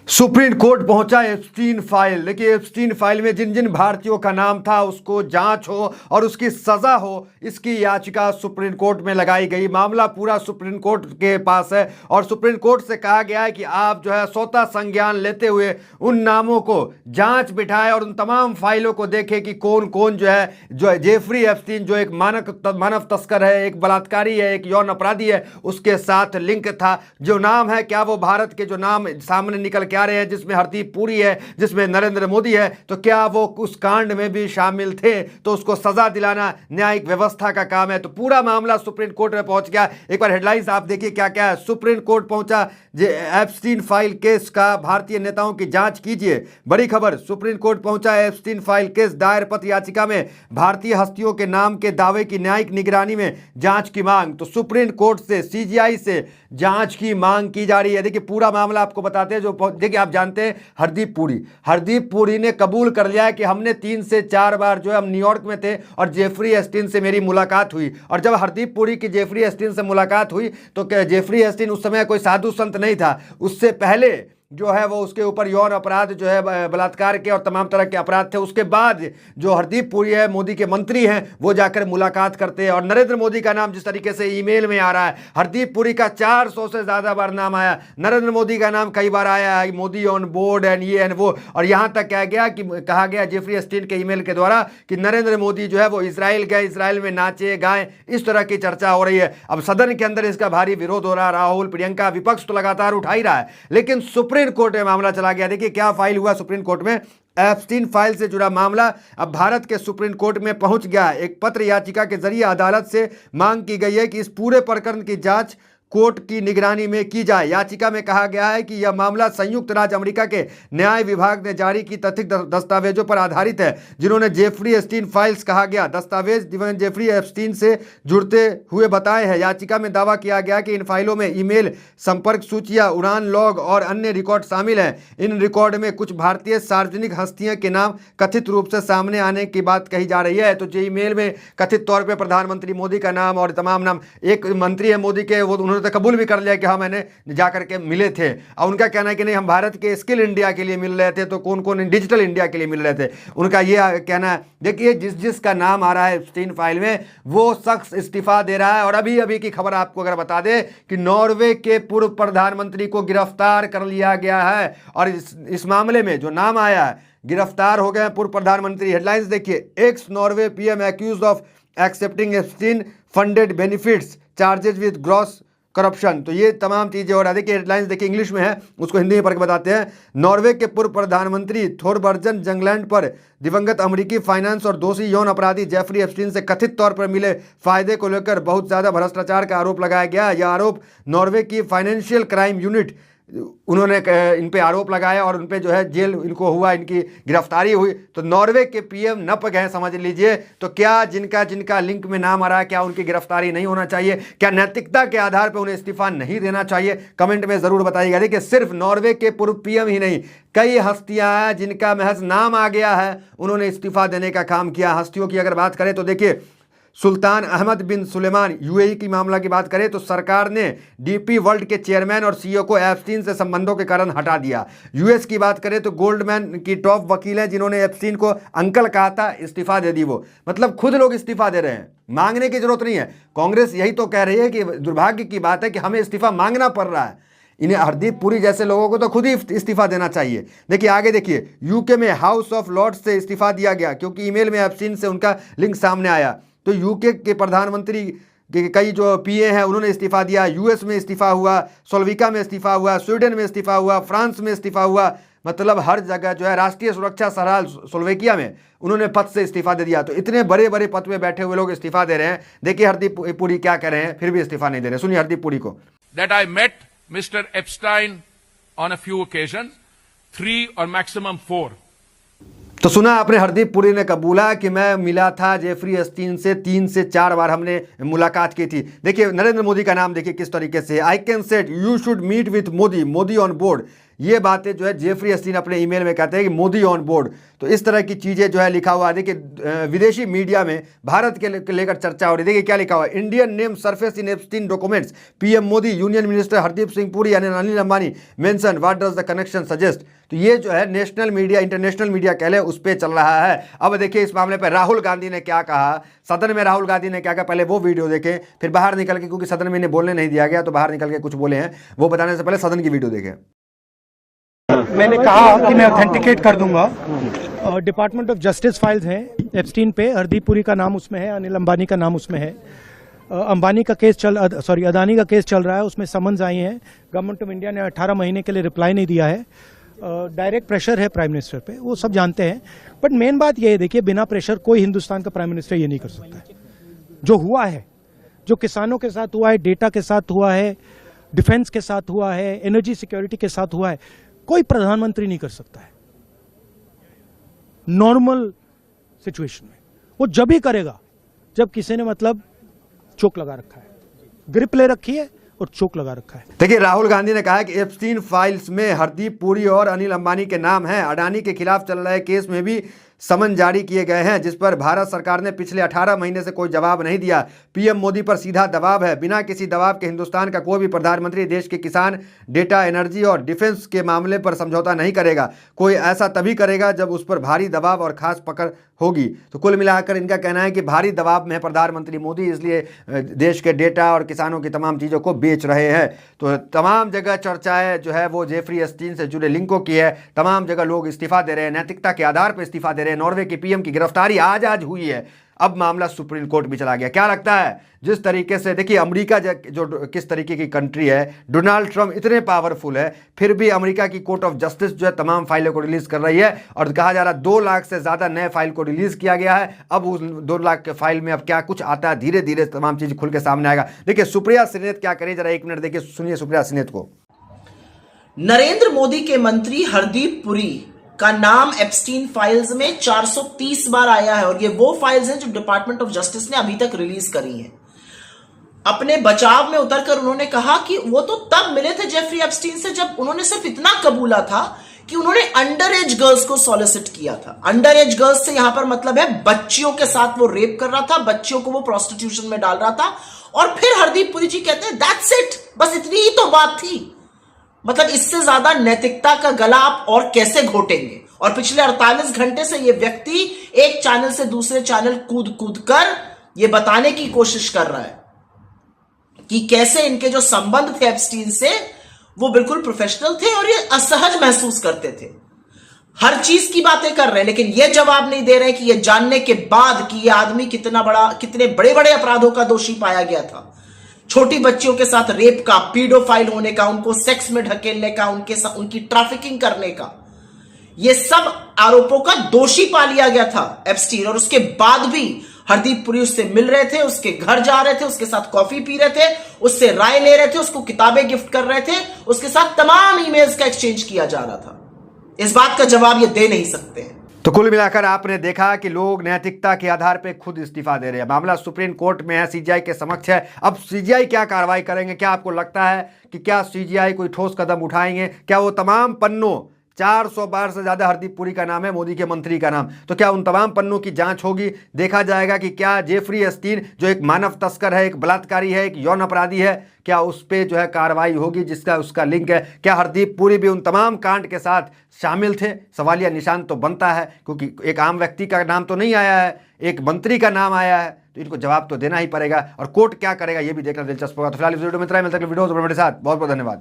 Supreme court पहुंचा Epstein file. देखिए, Epstein file में जिन जिन भारतीयों का नाम था उसको जांच हो और उसकी सजा हो, इसकी याचिका सुप्रीम कोर्ट में लगाई गई। मामला पूरा सुप्रीम कोर्ट के पास है और सुप्रीम कोर्ट से कहा गया है कि आप जो है स्वतः संज्ञान लेते हुए उन नामों को जांच बिठाए और उन तमाम फाइलों को देखें कि कौन कौन जो है जेफरी एप्स्टीन, जो एक मानव तस्कर है, एक बलात्कारी है, एक यौन अपराधी है, उसके साथ लिंक था। जो नाम है, क्या वो भारत के जो नाम सामने निकल के आ रहे हैं, जिसमें हरदीप पुरी है, जिसमें नरेंद्र मोदी है, तो क्या वो उस कांड में भी शामिल थे? तो उसको सजा दिलाना न्यायिक व्यवस्था का काम है। तो पूरा मामला सुप्रीम कोर्ट में पहुंच गया। एक बार हेडलाइंस आप देखिए क्या क्या है। सुप्रीम कोर्ट पहुंचा एप्स्टीन फाइल केस का, भारतीय नेताओं की जांच कीजिए। बड़ी खबर, सुप्रीम कोर्ट पहुंचा एप्स्टीन फाइल केस, दायर पत्र याचिका में भारतीय हस्तियों के नाम के दावे की न्यायिक निगरानी में जांच की मांग। तो सुप्रीम कोर्ट से, सीजीआई से जांच की मांग की जा रही है। देखिए पूरा मामला आपको बताते हैं। जो देखिए, आप जानते हैं हरदीप पुरी ने कबूल कर लिया है कि हमने 3 से 4 बार जो है, हम न्यूयॉर्क में थे और जेफरी एप्स्टीन से मेरी मुलाकात हुई। और जब हरदीप पुरी की जेफरी एप्स्टीन से मुलाकात हुई तो जेफरी एप्स्टीन उस समय कोई साधु संत नहीं था। उससे पहले जो है वो उसके ऊपर यौन अपराध जो है, बलात्कार के और तमाम तरह के अपराध थे। उसके बाद जो हरदीप पुरी है, मोदी के मंत्री हैं, वो जाकर मुलाकात करते हैं। और नरेंद्र मोदी का नाम जिस तरीके से ईमेल में आ रहा है, हरदीप पुरी का 400 से ज्यादा बार नाम आया, नरेंद्र मोदी का नाम कई बार आया है, मोदी ऑन बोर्ड एंड ये एंड वो। और यहां तक कहा गया जेफरी एप्स्टीन के ईमेल के द्वारा कि नरेंद्र मोदी जो है वो इसराइल गए, इसराइल में नाचे गाए, इस तरह की चर्चा हो रही है। अब सदन के अंदर इसका भारी विरोध हो रहा है। राहुल, प्रियंका, विपक्ष तो लगातार उठा ही रहा है, लेकिन सुप्रीम कोर्ट में मामला चला गया। देखिए क्या फाइल हुआ सुप्रीम कोर्ट में। एप्स्टीन फाइल से जुड़ा मामला अब भारत के सुप्रीम कोर्ट में पहुंच गया। एक पत्र याचिका के जरिए अदालत से मांग की गई है कि इस पूरे प्रकरण की जांच कोर्ट की निगरानी में की जाए। याचिका में कहा गया है कि यह मामला संयुक्त राज्य अमेरिका के न्याय विभाग ने जारी की तथित दस्तावेजों पर आधारित है, जिन्होंने जेफरी एप्स्टीन फाइल्स कहा गया दस्तावेज जेफरी एप्स्टीन से जुड़ते हुए बताए हैं। याचिका में दावा किया गया कि इन फाइलों में ईमेल, संपर्क सूचियां, उड़ान लॉग और अन्य रिकॉर्ड शामिल हैं। इन रिकॉर्ड में कुछ भारतीय सार्वजनिक हस्तियों के नाम कथित रूप से सामने आने की बात कही जा रही है। तो जो ईमेल में कथित तौर पर प्रधानमंत्री मोदी का नाम और तमाम नाम, एक मंत्री है मोदी के, वो उन्होंने तो कबूल भी कर लिया कि हाँ मैंने जाकर के मिले थे। और उनका कहना है कि नहीं, हम भारत के स्किल इंडिया के लिए मिल रहे थे। तो कौन कौन डिजिटल इंडिया के लिए मिल रहे थे, उनका ये कहना है। देखिए जिसका नाम आ रहा है एप्स्टीन फाइल में, वो शख्स इस्तीफा दे रहा है। और अभी अभी की खबर आपको अगर बता दें कि नॉर्वे के पूर्व प्रधानमंत्री को गिरफ्तार कर लिया गया है। और इस मामले में जो नाम आया है, गिरफ्तार हो गए पूर्व प्रधानमंत्री। हेडलाइंस देखिए, x Norway PM accused of accepting Epstein funded benefits charges with gross corruption. तो ये तमाम चीजें हो रहा है। देखिए हेडलाइंस देखिए, इंग्लिश में है, उसको हिंदी में पढ़ के बताते हैं। नॉर्वे के पूर्व प्रधानमंत्री थोरबर्जन जंगलैंड पर दिवंगत अमेरिकी फाइनेंस और दोषी यौन अपराधी जेफरी एप्स्टीन से कथित तौर पर मिले फायदे को लेकर बहुत ज्यादा भ्रष्टाचार का आरोप लगाया गया। यह आरोप नॉर्वे की फाइनेंशियल क्राइम यूनिट, उन्होंने इन पे आरोप लगाया और उन पे जो है जेल इनको हुआ, इनकी गिरफ्तारी हुई। तो नॉर्वे के पीएम नप गए, समझ लीजिए। तो क्या जिनका लिंक में नाम आ रहा है, क्या उनकी गिरफ्तारी नहीं होना चाहिए? क्या नैतिकता के आधार पर उन्हें इस्तीफा नहीं देना चाहिए? कमेंट में जरूर बताइएगा। देखिए सिर्फ नॉर्वे के पूर्व पीएम ही नहीं, कई हस्तियां हैं जिनका महज नाम आ गया है, उन्होंने इस्तीफा देने का काम किया। हस्तियों की अगर बात करें तो देखिए, सुल्तान अहमद बिन सुलेमान, यूएई की मामला की बात करें तो सरकार ने डीपी वर्ल्ड के चेयरमैन और सीईओ को एप्स्टीन से संबंधों के कारण हटा दिया। यूएस की बात करें तो गोल्डमैन की टॉप वकील है, जिन्होंने एप्स्टीन को अंकल कहा था, इस्तीफा दे दी। वो मतलब खुद लोग इस्तीफा दे रहे हैं, मांगने की जरूरत नहीं है। कांग्रेस यही तो कह रही है कि दुर्भाग्य की बात है कि हमें इस्तीफा मांगना पड़ रहा है। इन्हें हरदीप पुरी जैसे लोगों को तो खुद ही इस्तीफा देना चाहिए। देखिए आगे देखिए, यूके में हाउस ऑफ लॉर्ड्स से इस्तीफा दिया गया क्योंकि ईमेल में एप्स्टीन से उनका लिंक सामने आया। तो यूके के प्रधानमंत्री के कई जो पीए हैं उन्होंने इस्तीफा दिया। यूएस में इस्तीफा हुआ, स्लोवाकिया में इस्तीफा हुआ, स्वीडन में इस्तीफा हुआ, फ्रांस में इस्तीफा हुआ। मतलब हर जगह जो है राष्ट्रीय सुरक्षा सलाह स्लोवाकिया में उन्होंने पद से इस्तीफा दे दिया। तो इतने बड़े बड़े पद में बैठे हुए लोग इस्तीफा दे रहे हैं। देखिए हरदीप पुरी क्या कर रहे हैं, फिर भी इस्तीफा नहीं दे रहे। सुनिए हरदीप पुरी को। That I met Mr. Epstein on a few occasions, 3 or maximum 4. तो सुना आपने, हरदीप पुरी ने कबूला कि मैं मिला था जेफरी एप्स्टीन से 3 से 4 बार हमने मुलाकात की थी। देखिए नरेंद्र मोदी का नाम देखिए किस तरीके से, I can set you should meet with Modi on board. ये बातें जो है जेफरी एस्टीन अपने ईमेल में कहते हैं कि मोदी ऑन बोर्ड। तो इस तरह की चीज़ें जो है लिखा हुआ है। देखिए विदेशी मीडिया में भारत के लेकर चर्चा हो रही है। देखिए क्या लिखा हुआ है, Indian name surface in Epstein documents, PM Modi, union minister Hardeep Singh Puri यानी Anil Ambani mention, what does the connection suggest. तो ये जो है नेशनल मीडिया, इंटरनेशनल मीडिया कह ले, उस पर चल रहा है। अब देखिए इस मामले पर राहुल गांधी ने क्या कहा, सदन में राहुल गांधी ने क्या कहा, पहले वो वीडियो देखें, फिर बाहर निकल के, क्योंकि सदन में इन्हें बोलने नहीं दिया गया तो बाहर निकल के कुछ बोले हैं, वो बताने से पहले सदन की वीडियो देखें। मैंने कहा कि मैं ऑथेंटिकेट कर दूंगा। डिपार्टमेंट ऑफ जस्टिस फाइल्स हैं एप्स्टीन पे, हरदीप पुरी का नाम उसमें है, अनिल अंबानी का नाम उसमें है। अंबानी का केस अदानी का केस चल रहा है, उसमें समन्स आई हैं। गवर्नमेंट ऑफ इंडिया ने 18 महीने के लिए रिप्लाई नहीं दिया है। डायरेक्ट प्रेशर है प्राइम मिनिस्टर पे, वो सब जानते हैं। बट मेन बात ये है, देखिए बिना प्रेशर कोई हिंदुस्तान का प्राइम मिनिस्टर ये नहीं कर सकता है। जो हुआ है, जो किसानों के साथ हुआ है, डेटा के साथ हुआ है, डिफेंस के साथ हुआ है, एनर्जी सिक्योरिटी के साथ हुआ है, कोई प्रधानमंत्री नहीं कर सकता है नॉर्मल सिचुएशन में। वो जब ही करेगा जब किसी ने मतलब चोक लगा रखा है, ग्रिप ले रखी है और चोक लगा रखा है। देखिए राहुल गांधी ने कहा है कि एप्स्टीन फाइल्स में हरदीप पुरी और अनिल अंबानी के नाम हैं। अडानी के खिलाफ चल रहे केस में भी समन जारी किए गए हैं, जिस पर भारत सरकार ने पिछले 18 महीने से कोई जवाब नहीं दिया। पीएम मोदी पर सीधा दबाव है। बिना किसी दबाव के हिंदुस्तान का कोई भी प्रधानमंत्री देश के किसान, डेटा, एनर्जी और डिफेंस के मामले पर समझौता नहीं करेगा। कोई ऐसा तभी करेगा जब उस पर भारी दबाव और खास पकड़ होगी। तो कुल मिलाकर इनका कहना है कि भारी दबाव में है प्रधानमंत्री मोदी, इसलिए देश के डेटा और किसानों की तमाम चीज़ों को बेच रहे हैं। तो तमाम जगह चर्चाएं जो है वो जेफरी एस्टीन से जुड़े लिंकों की है। तमाम जगह लोग इस्तीफा दे रहे हैं, नैतिकता के आधार पर इस्तीफा दे रहे हैं। नॉर्वे की पीएम की गिरफ्तारी आज हुई है, अब मामला सुप्रीम कोर्ट में चला गया। क्या लगता है जिस तरीके से, देखिए अमेरिका जो किस तरीके की कंट्री है, डोनाल्ड ट्रंप इतने पावरफुल है, फिर भी अमेरिका की कोर्ट ऑफ जस्टिस जो है तमाम फाइलों को रिलीज कर रही है और कहा जा रहा है 2 लाख से ज्यादा नए फाइल को रिलीज किया गया है। अब उस 2 लाख के फाइल में अब क्या कुछ आता है, धीरे धीरे तमाम चीज खुल के सामने आएगा। देखिए सुप्रिया सिनेत क्या करें, जरा 1 मिनट देखिए, सुनिए सुप्रिया सिनेत को। नरेंद्र मोदी के मंत्री हरदीप पुरी का नाम एप्स्टीन फाइल्स में 430 बार आया है और ये वो फाइल्स हैं जो डिपार्टमेंट ऑफ जस्टिस ने अभी तक रिलीज करी हैं। अपने बचाव में उतरकर उन्होंने कहा कि वो तो तब मिले थे जेफरी एप्स्टीन से जब उन्होंने सिर्फ इतना कबूला था कि उन्होंने अंडर एज गर्ल्स को सॉलिसिट किया था। अंडर एज गर्ल्स से यहां पर मतलब है बच्चियों के साथ वो रेप कर रहा था, बच्चियों को वो प्रोस्टिट्यूशन में डाल रहा था। और फिर हरदीप पुरी जी कहते हैं दैट्स इट, बस इतनी ही तो बात थी। मतलब इससे ज्यादा नैतिकता का गला आप और कैसे घोटेंगे। और पिछले 48 घंटे से ये व्यक्ति एक चैनल से दूसरे चैनल कूद कूद कर ये बताने की कोशिश कर रहा है कि कैसे इनके जो संबंध थे एप्स्टीन से वो बिल्कुल प्रोफेशनल थे और ये असहज महसूस करते थे। हर चीज की बातें कर रहे हैं, लेकिन ये जवाब नहीं दे रहे कि ये जानने के बाद कि ये आदमी कितने बड़े बड़े अपराधों का दोषी पाया गया था, छोटी बच्चियों के साथ रेप का, पीडोफाइल होने का, उनको सेक्स में ढकेलने का, उनकी ट्रैफिकिंग करने का, ये सब आरोपों का दोषी पा लिया गया था एप्स्टीन। और उसके बाद भी हरदीप पुरी उससे मिल रहे थे, उसके घर जा रहे थे, उसके साथ कॉफी पी रहे थे, उससे राय ले रहे थे, उसको किताबें गिफ्ट कर रहे थे, उसके साथ तमाम ईमेल्स का एक्सचेंज किया जा रहा था। इस बात का जवाब ये दे नहीं सकते हैं। तो कुल मिलाकर आपने देखा कि लोग नैतिकता के आधार पर खुद इस्तीफा दे रहे हैं। मामला सुप्रीम कोर्ट में है, सीजीआई के समक्ष है। अब सीजीआई क्या कार्रवाई करेंगे? क्या आपको लगता है कि क्या सीजीआई कोई ठोस कदम उठाएंगे? क्या वो तमाम पन्नों, 400 बार से ज्यादा हरदीप पुरी का नाम है, मोदी के मंत्री का नाम, तो क्या उन तमाम पन्नों की जांच होगी? देखा जाएगा कि क्या जेफरी एस्टीन जो एक मानव तस्कर है, एक बलात्कारी है, एक यौन अपराधी है, क्या उस पर जो है कार्रवाई होगी जिसका उसका लिंक है? क्या हरदीप पुरी भी उन तमाम कांड के साथ शामिल थे? सवालिया निशान तो बनता है, क्योंकि एक आम व्यक्ति का नाम तो नहीं आया है, एक मंत्री का नाम आया है, तो इनको जवाब तो देना ही पड़ेगा। और कोर्ट क्या करेगा ये भी देखना दिलचस्प होगा। तो फिलहाल इस वीडियो में इतना ही, मिलता है वीडियो मेरे साथ। बहुत बहुत धन्यवाद।